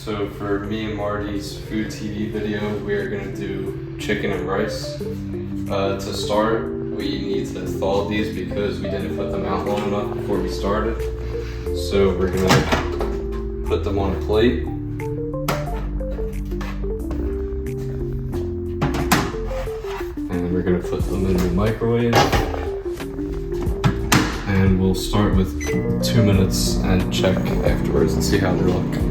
So for me and Marty's food TV video, we are gonna do chicken and rice. To start, we need to thaw these because we didn't put them out long enough before we started. So we're gonna put them on a plate. And we're gonna put them in the microwave. And we'll start with 2 minutes and check afterwards and see how they look.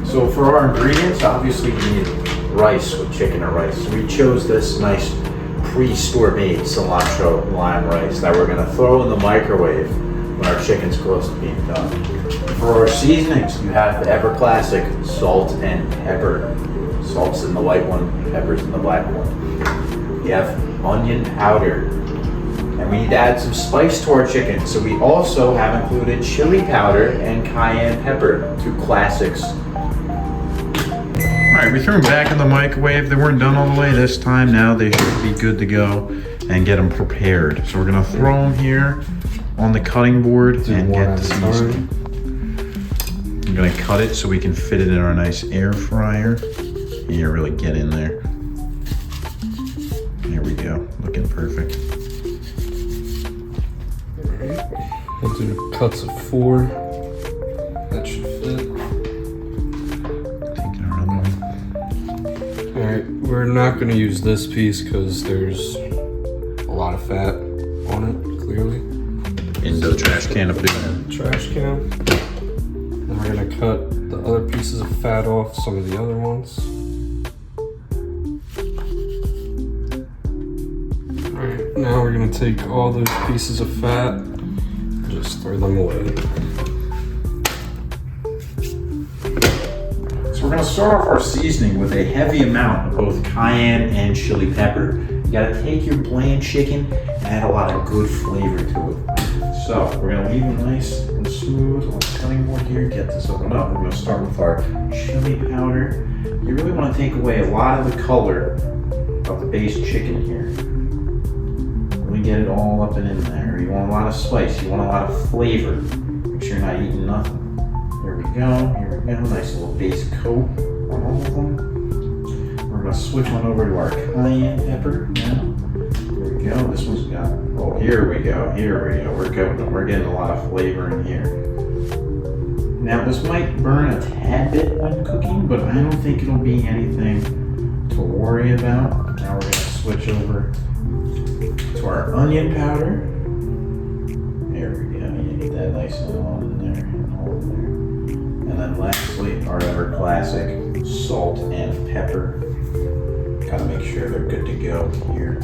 So for our ingredients, obviously we need rice with chicken or rice. So we chose this nice pre-store made cilantro lime rice that we're gonna throw in the microwave when our chicken's close to being done. For our seasonings, you have the ever classic salt and pepper. Salt's in the white one, pepper's in the black one. You have onion powder. And we need to add some spice to our chicken. So we also have included chili powder and cayenne pepper, two classics. All right, we threw them back in the microwave. They weren't done all the way this time. Now they should be good to go and get them prepared. So we're gonna throw them here on the cutting board and get the seasoning. I'm gonna cut it so we can fit it in our nice air fryer. Here, really get in there. There we go, looking perfect. We'll do cuts of 4. That should fit. Taking our other one. Alright, we're not going to use this piece because there's a lot of fat on it, clearly. Into the trash can up there. Trash can. And we're going to cut the other pieces of fat off, some of the other ones. Alright, now we're going to take all those pieces of fat and just throw them away. So we're gonna start off our seasoning with a heavy amount of both cayenne and chili pepper. You gotta take your bland chicken and add a lot of good flavor to it. So we're gonna leave it nice and smooth on the cutting board here. Get this opened up. We're gonna start with our chili powder. You really wanna take away a lot of the color of the base chicken here. Really get it all up and in there. You want a lot of spice. You want a lot of flavor. Make sure you're not eating nothing. Here we go. Nice little base coat on all of them. We're gonna switch on over to our cayenne pepper now. Here we go. This one's got, oh, here we go. We're getting a lot of flavor in here. Now this might burn a tad bit when cooking, but I don't think it'll be anything to worry about. Now we're gonna switch over to our onion powder. There we go. You need that nice and all in there. And then lastly, our ever classic salt and pepper. Gotta make sure they're good to go here.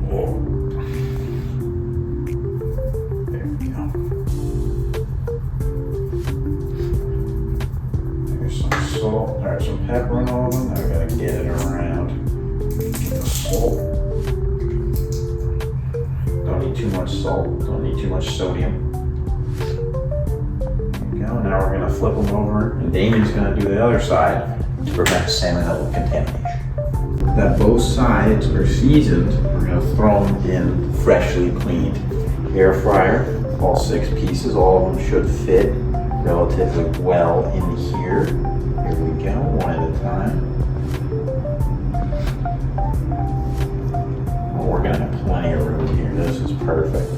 Whoa. There we go. There's some salt, there's some pepper in all of them. Now we gotta get it around. Get the salt. Don't need too much salt, don't need too much sodium. Now we're gonna flip them over, and Damien's gonna do the other side to prevent salmonella contamination. That both sides are seasoned, we're gonna throw them in freshly cleaned air fryer. All 6 pieces, all of them should fit relatively well in here. Here we go, one at a time. Oh, we're gonna have plenty of room here. This is perfect.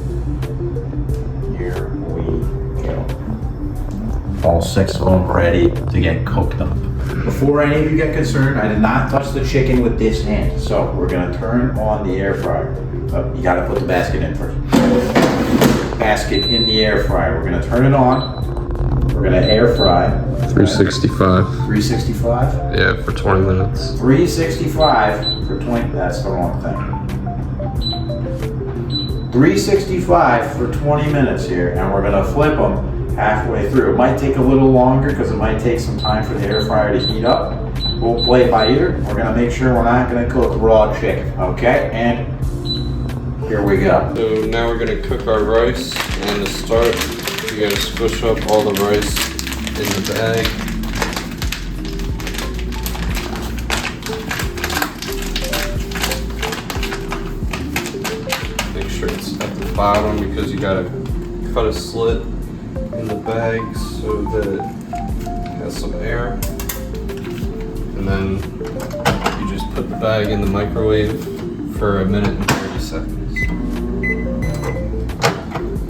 Here we go. All 6 of them ready to get cooked up. Before any of you get concerned, I did not touch the chicken with this hand. So we're gonna turn on the air fryer. Oh, you gotta put the basket in first. Basket in the air fryer. We're gonna turn it on. We're gonna air fry. 365. 365? Yeah, for 20 minutes. 365 for 20, that's the wrong thing. 365 for 20 minutes here, and we're gonna flip them halfway through. It might take a little longer because it might take some time for the air fryer to heat up. We'll play it by ear. We're gonna make sure we're not gonna cook raw chicken, okay? And here we go. So now we're gonna cook our rice, and to start, you gotta squish up all the rice in the bag. Make sure it's at the bottom because you gotta cut a slit in the bag. bag so that it has some air. And then you just put the bag in the microwave for 1 minute and 30 seconds.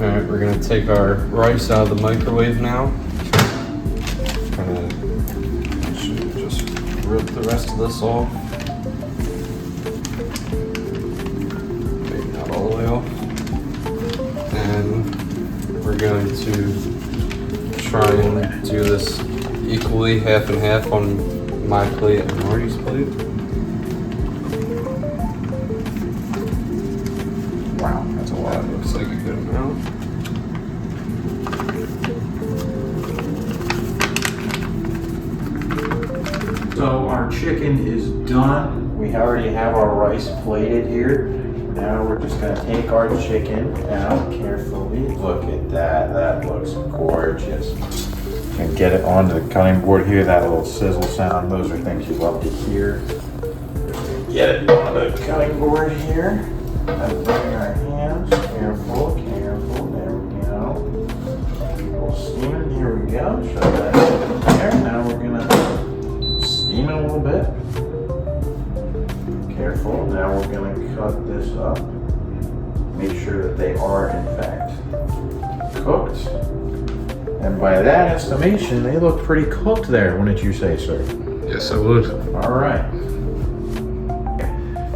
Alright, we're gonna take our rice out of the microwave now. Just rip the rest of this off. Maybe not all the way off. And we're going to try and do this equally, half and half on my plate and Marty's plate. Wow, that's a lot. That looks like a good amount. So our chicken is done. We already have our rice plated here. Now we're just gonna take our chicken out carefully. Look at that, that looks gorgeous. And get it onto the cutting board here, that little sizzle sound. Those are things you love to hear. Get it on the cutting board here. And bring our hands, careful, careful, there we go. We'll steam it, here we go. Show that there. Now we're gonna steam it a little bit. Careful, now we're gonna cut this up. Make sure that they are in fact cooked. And by that estimation, they look pretty cooked there, wouldn't you say, sir? Yes, I would. All right.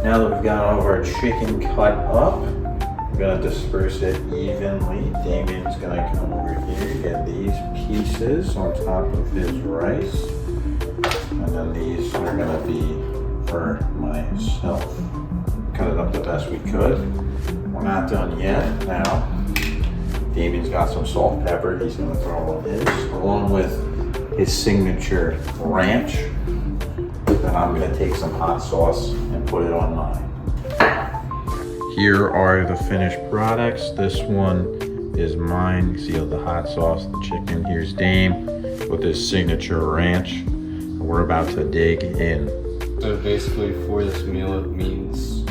Now that we've got all of our chicken cut up, we're gonna disperse it evenly. Damien's gonna come over here, get these pieces on top of his rice. And then these are gonna be for myself. Cut it up the best we could. We're not done yet. Now, Damien's got some salt, pepper. He's gonna throw on his, along with his signature ranch. Then I'm gonna take some hot sauce and put it on mine. Here are the finished products. This one is mine. You see the hot sauce, the chicken. Here's Dame with his signature ranch. We're about to dig in. So basically for this meal, it means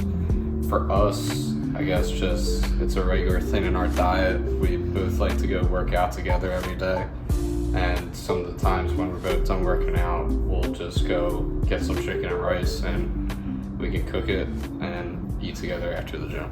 for us, I guess just it's a regular thing in our diet. We both like to go work out together every day. And some of the times when we're both done working out, we'll just go get some chicken and rice and we can cook it and eat together after the gym.